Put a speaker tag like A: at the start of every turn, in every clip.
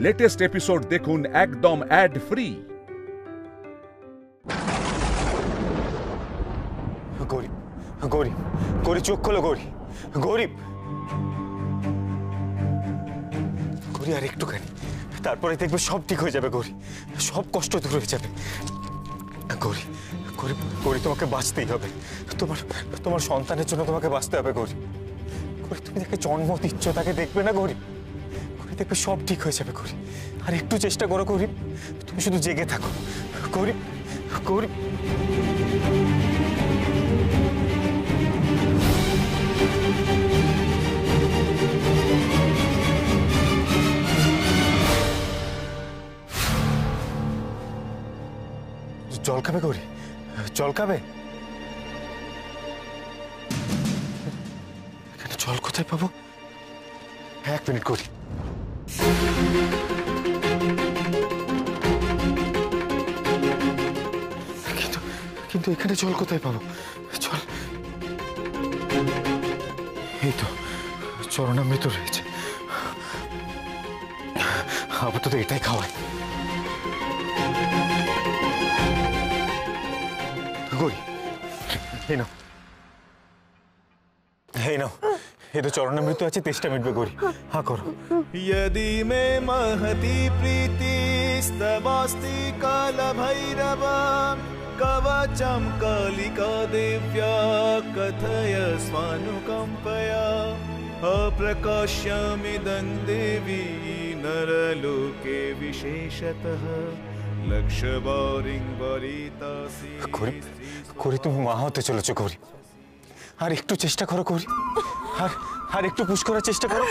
A: Latest episode দেখুন একদম add free.
B: গরিব গরিব গরিব চোখ খোলো গরিব গরিব গরিব আর একটুখানি, তারপরে দেখবে সব ঠিক হয়ে যাবে গরিব, সব কষ্ট দূর হয়ে যাবে। গরিব গরিব গরিব তোমাকে বাঁচতেই হবে, তোমার তোমার সন্তানের জন্য তোমাকে বাঁচতে হবে গরিব। গরিব তুমি তাকে জন্ম দিচ্ছ, তাকে দেখবে না গরিব, গরিব দেখবে সব ঠিক হয়ে যাবে গরিব। আর একটু চেষ্টা করো গরিব, তুমি শুধু জেগে থাকো গরিব গরিব। জল খাবে গৌরী, জল খাবে? এখানে জল কোথায় পাবো? 1 মিনিট গৌরী। কিন্তু এখানে জল কোথায় পাবো? জল এই তো চরণামৃত রয়েছে, আপাতত এটাই খাওয়ায়। গৌরী এই নাও, এই নাও, এই তো চরণামৃত আছে, তেষ্টা মিটবে গৌরী, হা করো।
C: यदि मे महति प्रीतिस्तवास्ति कालभैरव कवचं कालिका दिव्या कथय स्वानुकम्पया अप्रकाश्यमिदं देवी नरलोके विशेषतः लक्षवारिं वरितासि।
B: গৌরী গৌরী তুমি মা হতে চলেছো গৌরী, আর একটু চেষ্টা করো গৌরী, আর একটু পুশ করার চেষ্টা করো।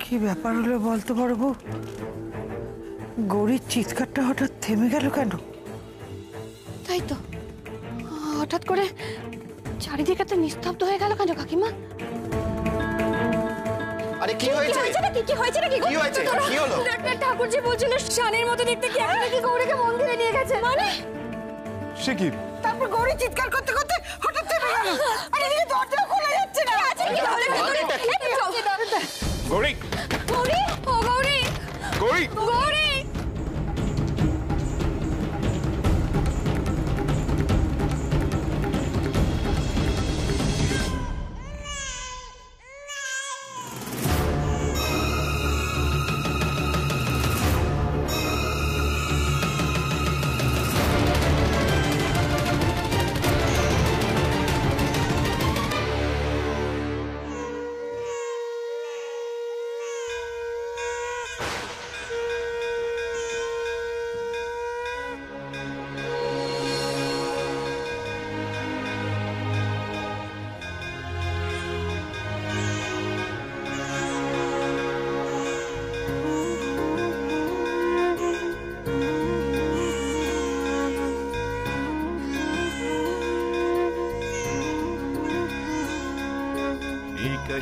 D: কি ব্যাপার হলো বলতো বড় বউ? গৌরীর চিৎকারটা হঠাৎ থেমে গেল কেন?
E: তাই তো, হঠাৎ করে চারিদিকে তো নিস্তব্ধ হয়ে গেল কেন কাকিমা?
F: আরে কি হয়েছে?
E: কি হয়েছে নাকি?
F: কি হয়েছে? কি হলো?
E: ডাক্তার ঠাকুরজি বলছিল শানের মতো দেখতে কি একটা কি গৌরীকে মন্দিরে নিয়ে গেছে। মানে
B: সে কি?
D: তারপর গৌরী চিৎকার করতে করতে হঠাৎ থেমে গেল। আরে এদিকে দরজা খোলা যাচ্ছে না।
B: গৌরী
E: গৌরী, ও গৌরী,
B: গৌরী
E: গৌরী।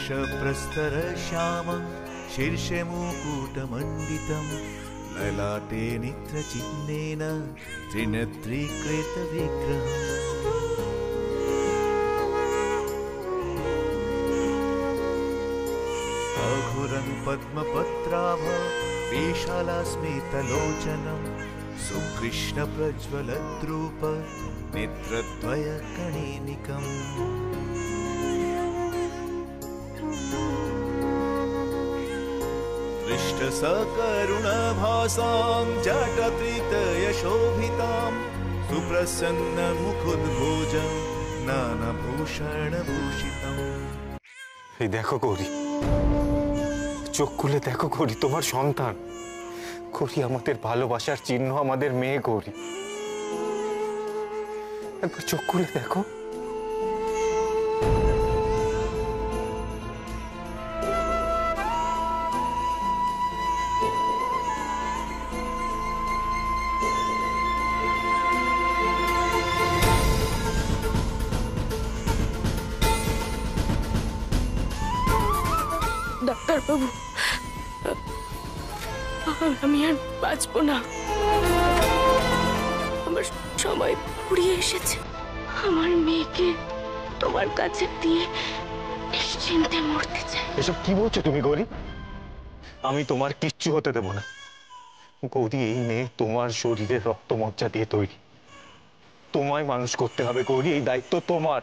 C: एकशप्रस्तर श्यामं शीर्षे मुकुटमण्डितं ललाटे नेत्रचिह्नेन त्रिनेत्रीकृतविग्रहम् अघुरं पद्मपत्राभ विशालास्मितलोचनं सुकृष्णप्रज्वलद्रूप नेत्रद्वयकणेनिकम् दृष्टसकरुणभासां जटत्रितयशोभितां सुप्रसन्न मुखोद्भोजं नानाभूषणभूषितम्।
B: এই দেখো গৌরী, চোখ খুলে দেখো গৌরী, তোমার সন্তান গৌরী, আমাদের ভালোবাসার চিহ্ন, আমাদের মেয়ে গৌরী। একবার চোখ খুলে দেখো।
E: ডাক্তারবাবু, আমি আর বাঁচবো না, আমার সময় ফুরিয়ে এসেছে। আমার মেয়েকে তোমার কাছে দিয়ে নিশ্চিন্তে মরতে চাই।
B: এসব কি বলছো তুমি গৌরী? আমি তোমার কিচ্ছু হতে দেব না গৌরী। এই মেয়ে তোমার শরীরের রক্ত মজ্জা দিয়ে তৈরি, তোমায় মানুষ করতে হবে গৌরী, এই দায়িত্ব তোমার।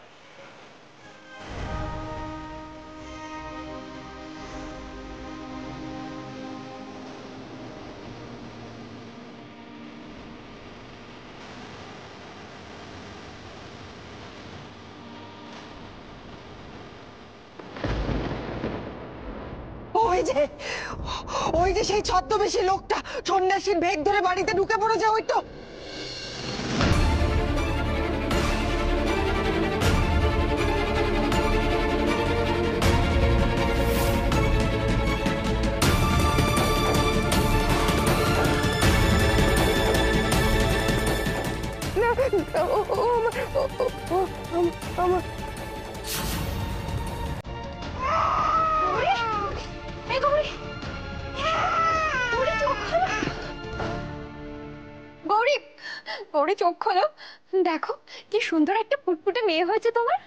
D: ওই যে সেই ছদ্মবেশী লোকটা সন্ন্যাসীর ভেগ ধরে বাড়িতে ঢুকে পড়েছে, ওই তো।
E: গৌরী, গৌরী চোখ খোলো, দেখো কি সুন্দর একটা ফুটফুটে মেয়ে হয়েছে তোমার।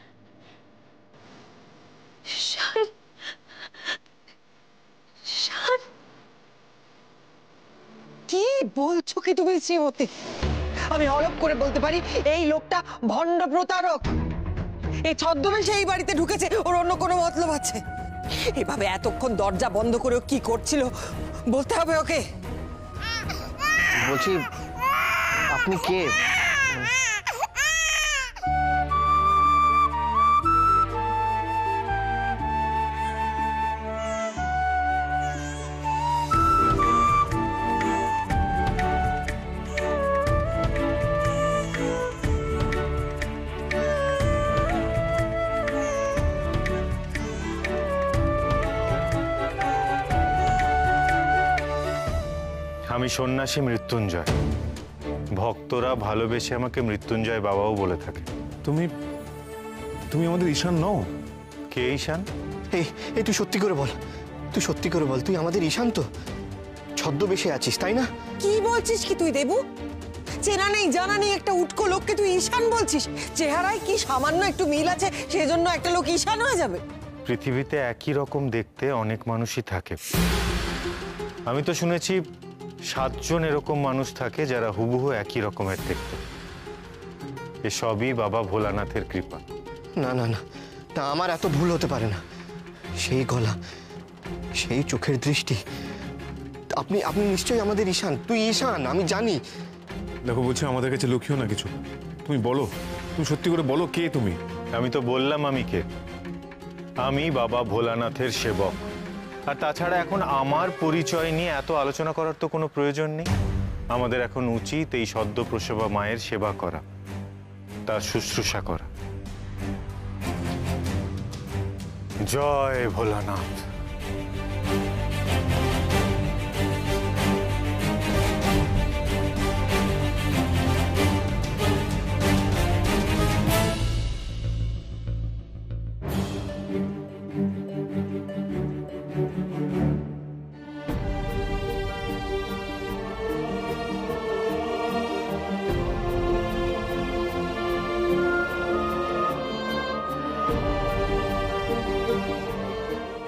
D: কি বলছো কি তুমি শ্রীমতী? আমি অলপ করে বলতে পারি এই লোকটা ভণ্ড প্রতারক। এই ছদ্মবেশে এই বাড়িতে ঢুকেছে, ওর অন্য কোনো মতলব আছে। এভাবে এতক্ষণ দরজা বন্ধ করে ও কি করছিল বলতে হবে ওকে।
F: বলছি আপনি কে?
B: আমি সন্ন্যাসী মৃত্যুঞ্জয়। ভক্তরা ভালোবেসে আমাকে মৃত্যুঞ্জয় বাবাও বলে থাকে।
G: তুমি তুমি আমাদের ঈশান নও?
B: কে ঈশান?
F: এই তুই সত্যি করে বল, তুই সত্যি করে বল, তুই আমাদের ঈশান তো? ছদ্মবেশে আছিস তাই না?
D: কি বলছিস কি তুই দেবু? চেনা নেই জানা নেই একটা উটকো লোককে তুই ঈশান বলছিস? চেহারায় কি সামান্য একটু মিল আছে সেজন্য একটা লোক ঈশান হয়ে যাবে?
B: পৃথিবীতে একই রকম দেখতে অনেক মানুষই থাকে। আমি তো শুনেছি 7 জন এরকম মানুষ থাকে যারা হুবহু একই রকমের দেখতে। এসবই বাবা ভোলানাথের কৃপা।
F: না না না, তা আমার এত ভুল হতে পারে না। সেই গলা, সেই চোখের দৃষ্টি, আপনি আপনি নিশ্চয়ই আমাদের ঈশান। তুই ঈশান, আমি জানি।
G: দেখো বলছি আমাদের কাছে লুকিও না কিছু, তুমি বলো, তুমি সত্যি করে বলো কে তুমি?
B: আমি তো বললাম আমি কে। আমি বাবা ভোলানাথের সেবক। আর তাছাড়া এখন আমার পরিচয় নিয়ে এত আলোচনা করার তো কোনো প্রয়োজন নেই। আমাদের এখন উচিত এই সদ্য প্রসবা মায়ের সেবা করা, তার শুশ্রূষা করা। জয় ভোলানাথ।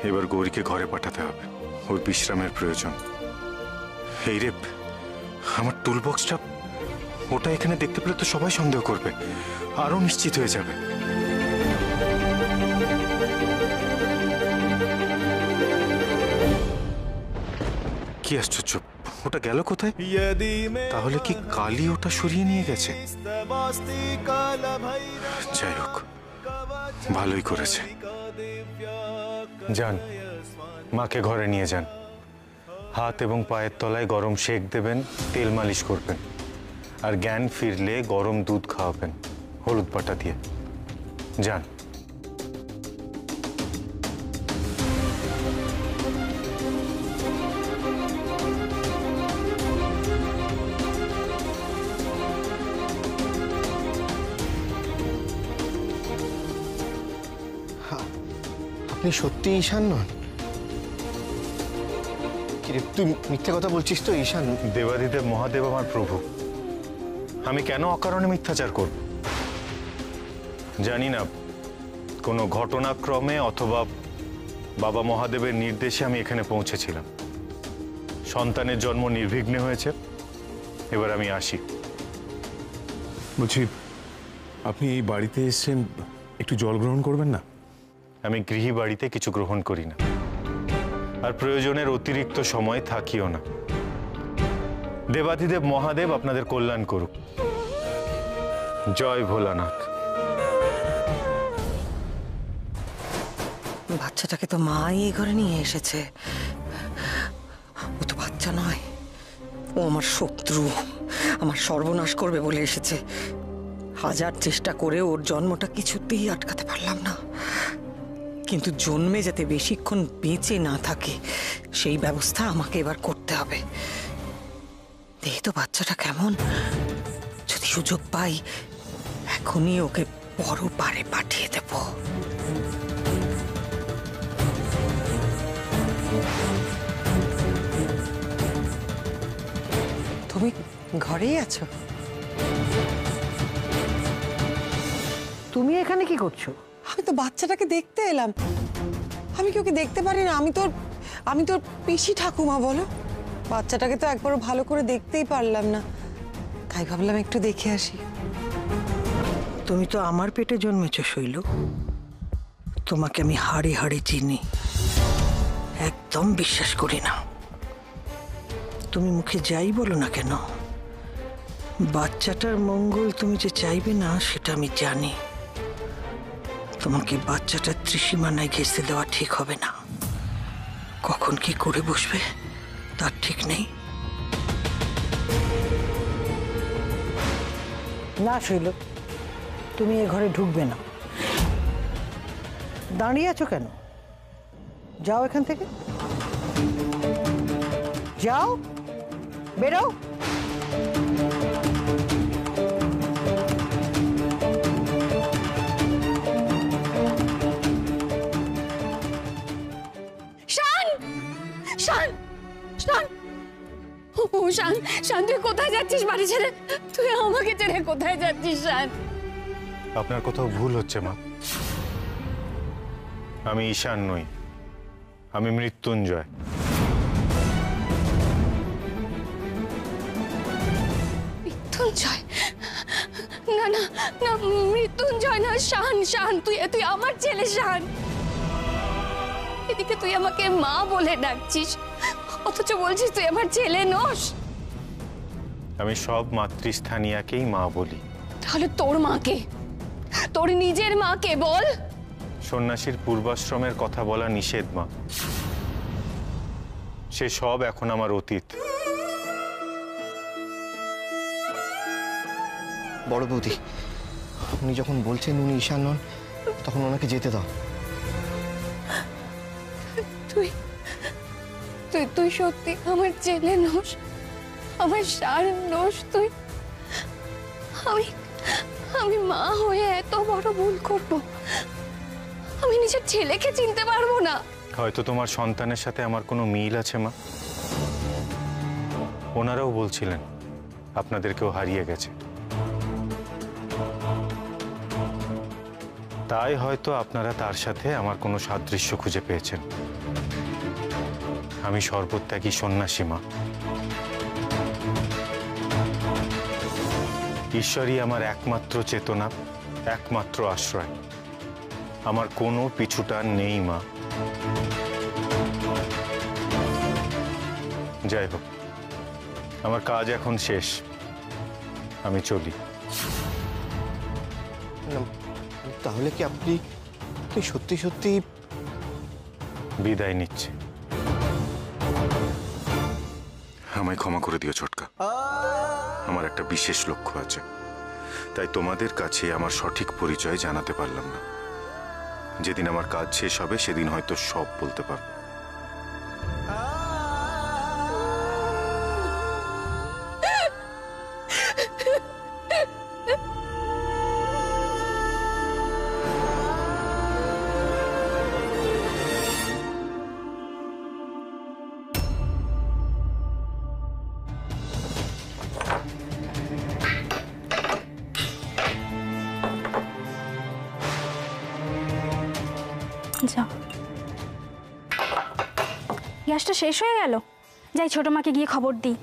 B: এবার গৌরীকে ঘরে পাঠাতে হবে, ওর বিশ্রামের প্রয়োজন। এই রে, আমার টুল বক্সটা, ওটা এখানে দেখতে পেলে তো সবাই সন্দেহ করবে, আরো নিশ্চিত হয়ে যাবে। কি আশ্চর্য, ওটা গেল কোথায়?
C: यदि मैं
B: তাহলে কি কালি ওটা সরিয়ে নিয়ে গেছে?
C: स्तमस्ति कालभैरव
B: যাই হোক, ভালোই করেছে। যান, মাকে ঘরে নিয়ে যান। হাত এবং পায়ের তলায় গরম সেক দেবেন, তেল মালিশ করবেন, আর জ্ঞান ফিরলে গরম দুধ খাওয়াবেন হলুদ পাটা দিয়ে। যান।
F: আপনি সত্যি ঈশান নন? কিরে, তুই মিথ্যে কথা বলছিস তো? ঈশান
B: দেবাদিদেব মহাদেব আমার প্রভু, আমি কেন অকারণে মিথ্যাচার করব? জানি না কোনো ঘটনাক্রমে অথবা বাবা মহাদেবের নির্দেশে আমি এখানে পৌঁছেছিলাম। সন্তানের জন্ম নির্বিঘ্নে হয়েছে, এবার আমি আসি।
G: বলছি, আপনি এই বাড়িতে এসেছেন, একটু জল গ্রহণ করবেন না?
B: আমি গৃহী বাড়িতে কিছু গ্রহণ করি না, আর প্রয়োজনের অতিরিক্ত সময় থাকিও না। দেবাদিদেব মহাদেব আপনাদের কল্যাণ করুক। জয় ভোলানাথ।
D: বাচ্চাটাকে তো মাই এই ঘরে নিয়ে এসেছে। ও তো বাচ্চা নয়, ও আমার শত্রু, আমার সর্বনাশ করবে বলে এসেছে। হাজার চেষ্টা করে ওর জন্মটা কিছুতেই আটকাতে পারলাম না, কিন্তু জন্মে যাতে বেশিক্ষণ বেঁচে না থাকে সেই ব্যবস্থা আমাকে এবার করতে হবে। দেখি তো বাচ্চাটা কেমন, যদি সুযোগ পাই এখনই ওকে বড় পারে পাঠিয়ে দেব। তুমি ঘরেই আছো?
H: তুমি এখানে কি করছো?
D: আমি তো বাচ্চাটাকে দেখতে এলাম। আমি কি ওকে দেখতে পারি না? আমি তোর পিসি ঠাকুমা, বলো। বাচ্চাটাকে তো একবারও ভালো করে দেখতেই পারলাম না, তাই ভাবলাম একটু দেখে আসি।
H: তুমি তো আমার পেটে জন্মেছো শৈল, তোমাকে আমি হাড়ে হাড়ে চিনি, একদম বিশ্বাস করি না। তুমি মুখে যাই বলো না কেন, বাচ্চাটার মঙ্গল তুমি যে চাইবে না সেটা আমি জানি। তোমাকে বাচ্চাটার ত্রিসীমানায় ঘেঁষতে দেওয়া ঠিক হবে না। কখন কি করে বসবে তার ঠিক নেই। না শৈল, তুমি এ ঘরে ঢুকবে না। দাঁড়িয়ে আছো কেন? যাও এখান থেকে, যাও, বেরো।
E: শান, শান, শান, ও শান, শান, তুই কোথায় যাচ্ছিস বাড়ি ছেড়ে? তুই আমাকে ছেড়ে কোথায় যাচ্ছিস শান?
B: আপনার কোথাও ভুল হচ্ছে মা। আমি ঈশান নই, আমি মৃত্যুঞ্জয়।
E: মৃত্যুঞ্জয়? না না না, মৃত্যুঞ্জয় না, শান, শান, তুই আমার ছেলে শান। এদিকে তুই আমাকে মা বলে ডাকছিস, অথচ বলছিস তুই আমার ছেলে নোস।
B: আমি সব মাতৃস্থানীয়াকেই মা বলি।
E: তাহলে তোর মাকে, তোর নিজের মাকে বল।
B: সন্ন্যাসীর পূর্বাশ্রমের কথা বলা নিষেধ মা, সে সব এখন আমার অতীত।
F: বড় বৌদি, আপনি যখন বলছেন উনি ঈশান নন, তখন ওনাকে যেতে দাও।
E: তুই তুই তুই সত্যি আমার ছেলে নোস, আমার সার নোস তুই? আমি মা হয়ে এত বড় ভুল করব? আমি নিজের ছেলেকে চিনতে পারবো না?
B: হয়তো তোমার সন্তানের সাথে আমার কোনো মিল আছে মা। ওনারাও বলছিলেন আপনাদেরকেও হারিয়ে গেছে, তাই হয়তো আপনারা তার সাথে আমার কোনো সাদৃশ্য খুঁজে পেয়েছেন। আমি সর্বত্যাগী সন্ন্যাসী মা। ঈশ্বরই আমার একমাত্র চেতনা, একমাত্র আশ্রয়। আমার কোনো পিছুটান নেই মা। যাই হোক, আমার কাজ এখন শেষ, আমি চলি।
F: না, তাহলে কি আপনি সত্যি সত্যি
B: বিদায় নিচ্ছি?
I: আমায় ক্ষমা করে দিও ছোটকা, আমার একটা বিশেষ লক্ষ্য আছে, তাই তোমাদের কাছে আমার সঠিক পরিচয় জানাতে পারলাম না। যেদিন আমার কাজ শেষ হবে সেদিন হয়তো সব বলতে পারবো।
J: যাও, গ্যাসটা শেষ হয়ে গেল, যাই ছোট মাকে গিয়ে খবর দিই।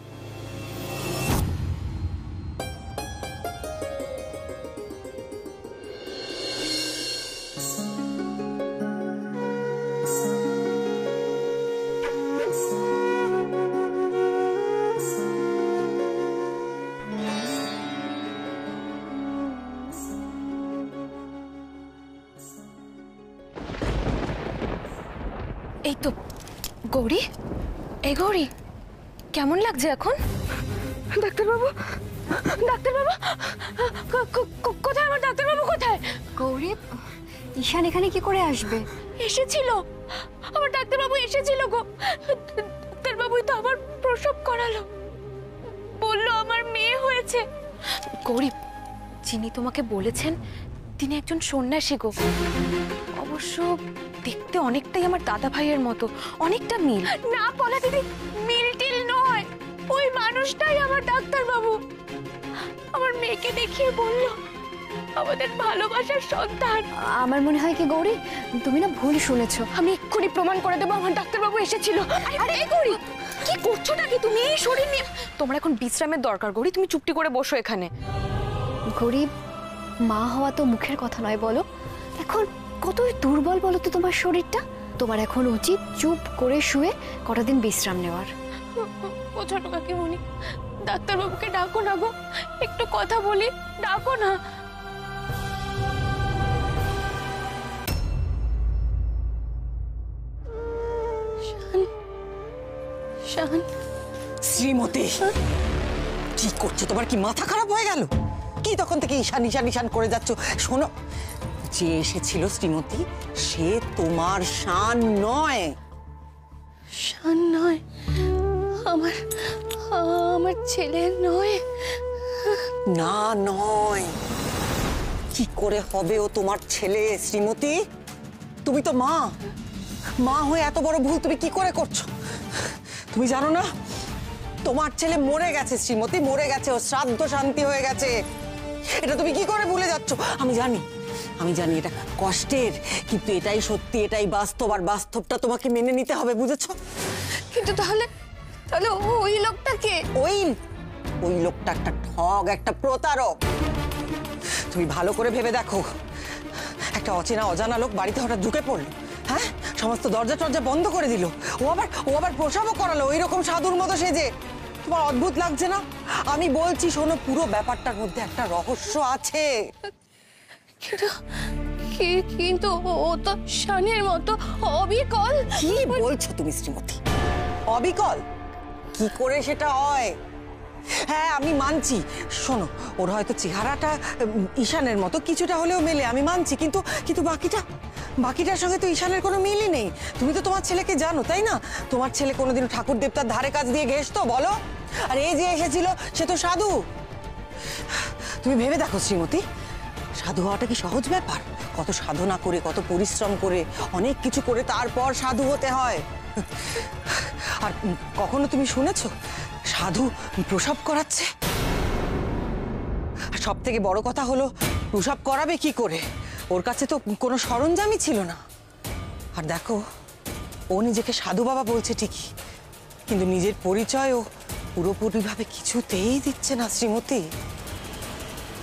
E: এই তো গৌরী, এই গৌরী, কেমন লাগছে এখন? ডাক্তারবাবু, ডাক্তারবাবু, কোথায় আমার ডাক্তারবাবু? কোথায়?
J: গৌরী, ঈশান এখানে কি করে আসবে?
E: এসেছিল, আমার ডাক্তারবাবু এসেছিল গো। ডাক্তারবাবুই তো আবার প্রসব করালো, বললো আমার মেয়ে হয়েছে। গৌরী, যিনি তোমাকে বলেছেন তিনি একজন সন্ন্যাসী গো। অবশ্য দেখতে অনেকটাই আমার দাদা ভাইয়ের মতো, অনেকটা মিল। না পলা দিদি, মিল টিল নয়, ওই মানুষটাই আমার ডাক্তারবাবু। আমার মেয়েকে দেখিয়ে বলল আমাদের ভালোবাসার সন্তান।
J: আমার মনে হয় কি গৌরী, তুমি না ভুল শুনেছো।
E: আমি এক্ষুনি প্রমাণ করে দেবো আমার ডাক্তারবাবু এসেছিল। আরে এই গৌরী, কি করছো নাকি তুমি? এই শরীর নিয়ে তোমার এখন বিশ্রামের দরকার গৌরী, তুমি চুপটি করে বসো এখানে।
J: গৌরী, মা হওয়া তো মুখের কথা নয় বলো, এখন কতই দুর্বল বলো তো তোমার শরীরটা। তোমার এখন উচিত চুপ করে শুয়ে কটা দিন বিশ্রাম নেওয়ার।
E: ও ছোট কাকিমণি, ডাক্তারবাবুকে ডাকো না গো, একটু কথা বলি, ডাকো না। শান,
D: শ্রীমতী, কি করছো? তোমার কি মাথা খারাপ হয়ে গেল? কি তখন থেকে ঈশান ঈশান ঈশান করে যাচ্ছ? শোনো, যে এসেছিল শ্রীমতী সে তোমার শান নয়।
E: শান নয়? আমার আমার ছেলে নয়?
D: না, নয়। কি করে হবে ও তোমার ছেলে শ্রীমতী? তুমি তো মা, মা হয়ে এত বড় ভুল তুমি কি করে করছো? তুমি জানো না তোমার ছেলে মরে গেছে শ্রীমতী, মরে গেছে, ও শ্রাদ্ধ শান্তি হয়ে গেছে। এটা তুমি কি করে ভুলে যাচ্ছ? আমি জানি, আমি জানি এটা কষ্টের, কিন্তু এটাই সত্যি, এটাই বাস্তব, আর বাস্তবটা তোমাকে মেনে নিতে হবে, বুঝেছো?
E: কিন্তু তাহলে তাহলে ওই লোকটাকে?
D: ওই লোকটা একটা ঠগ, একটা প্রতারক। তুমি ভালো করে ভেবে দেখো, একটা অচেনা অজানা লোক বাড়িতে হঠাৎ ঢুকে পড়লো, হ্যাঁ, সমস্ত দরজা টরজা বন্ধ করে দিল, ও আবার প্রসবও করালো ওই রকম সাধুর মতো সেজে। তোমার অদ্ভুত লাগছে না? আমি বলছি শোনো, পুরো ব্যাপারটার মধ্যে একটা রহস্য আছে।
E: কিন্তু ও তো শানের মতো অবিকল।
D: কি বলছো তুমি শ্রীমতী? অবিকল কি করে সেটা হয়? হ্যাঁ, আমি মানছি, শোনো, ওর হয়তো চেহারাটা ঈশানের মতো কিছুটা হলেও মেলে, আমি মানছি, কিন্তু বাকিটার সঙ্গে তো ঈশানের কোনো মিলই নেই। তুমি তো তোমার ছেলেকে জানো, তাই না? তোমার ছেলে কোনোদিন ঠাকুর দেবতার ধারে কাজ দিয়ে ঘেসতো বলো? আর এই যে এসেছিল সে তো সাধু। তুমি ভেবে দেখো শ্রীমতী, সাধু হওয়াটা কি সহজ ব্যাপার? কত সাধনা করে, কত পরিশ্রম করে, অনেক কিছু করে তারপর সাধু হতে হয়। আর কখনো তুমি শুনেছো সাধু প্রসব করাচ্ছে? আর সব থেকে বড় কথা হলো, প্রসব করাবে কি করে? ওর কাছে তো কোনো সরঞ্জামই ছিল না। আর দেখো, ও নিজেকে সাধু বাবা বলছে ঠিকই, কিন্তু নিজের পরিচয় ও পুরোপুরিভাবে কিছুতেই দিচ্ছে না শ্রীমতী।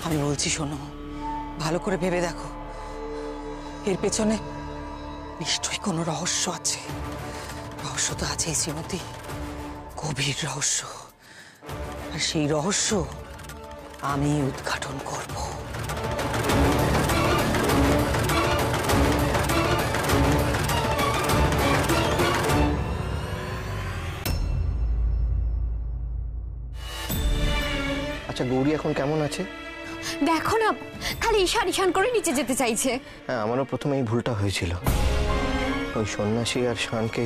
D: আমি বলছি শোনো, ভালো করে ভেবে দেখো, এর পেছনে নিশ্চয়ই কোনো রহস্য আছে। রহস্য তো আছেই শ্রীমতী, গভীর রহস্য। আর সেই রহস্য আমি উদ্ঘাটন করব।
F: আচ্ছা, গৌরী এখন কেমন আছে?
J: দেখো না, খালি ঈশান ঈশান করে নিচে যেতে চাইছে।
F: হ্যাঁ, আমারও প্রথমে এই ভুলটা হয়েছিল, ওই সন্ন্যাসী আর শানকে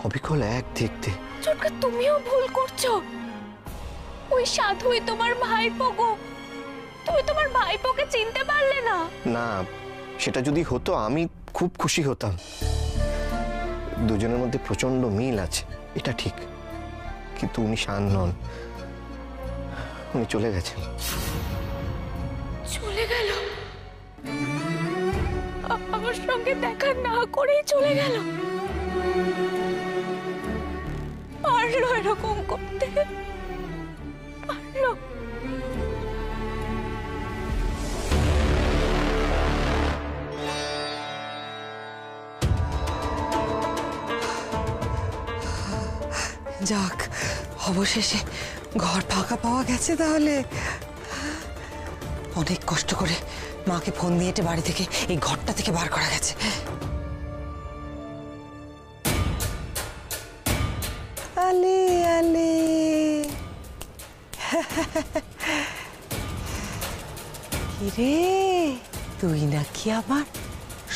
F: অবিকল এক দেখতে।
E: ছোটকা, তুমিও ভুল করছো। ওই সাধুই তোমার ভাইপো গো। তুমি তোমার ভাইপোকে চিনতে পারলে না?
F: না, সেটা যদি হতো আমি খুব খুশি হতাম। দুজনের মধ্যে প্রচন্ড মিল আছে, এটা ঠিক, কিন্তু উনি শান নন, উনি চলে গেছেন।
E: চলে গেল? আমার সঙ্গে দেখা না করেই চলে গেল? পারলো এরকম করতে? পারলো?
D: যাক, অবশেষে ঘর ফাঁকা পাওয়া গেছে। তাহলে অনেক কষ্ট করে মাকে ফোন দিয়ে বাড়ি থেকে এই ঘরটা থেকে বার করা গেছে। আলে আলে কিরে, তুই নাকি আবার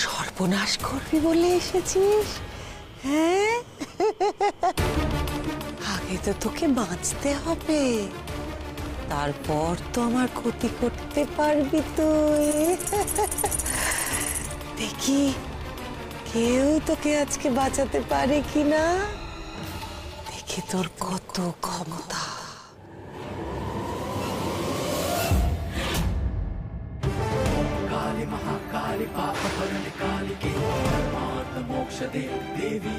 D: সর্বনাশ করবি বলে এসেছিস? হ্যাঁ, আগে তো তোকে বাঁচতে হবে, তারপর তো আমার ক্ষতি করতে পারবি তুই। দেখি কেউ তোকে আজকে বাঁচাতে পারে কিনা, দেখি তোর কত ক্ষমতা।
C: काली महाकाली पाप हरण कालिके परमार्थ मोक्ष दे देवी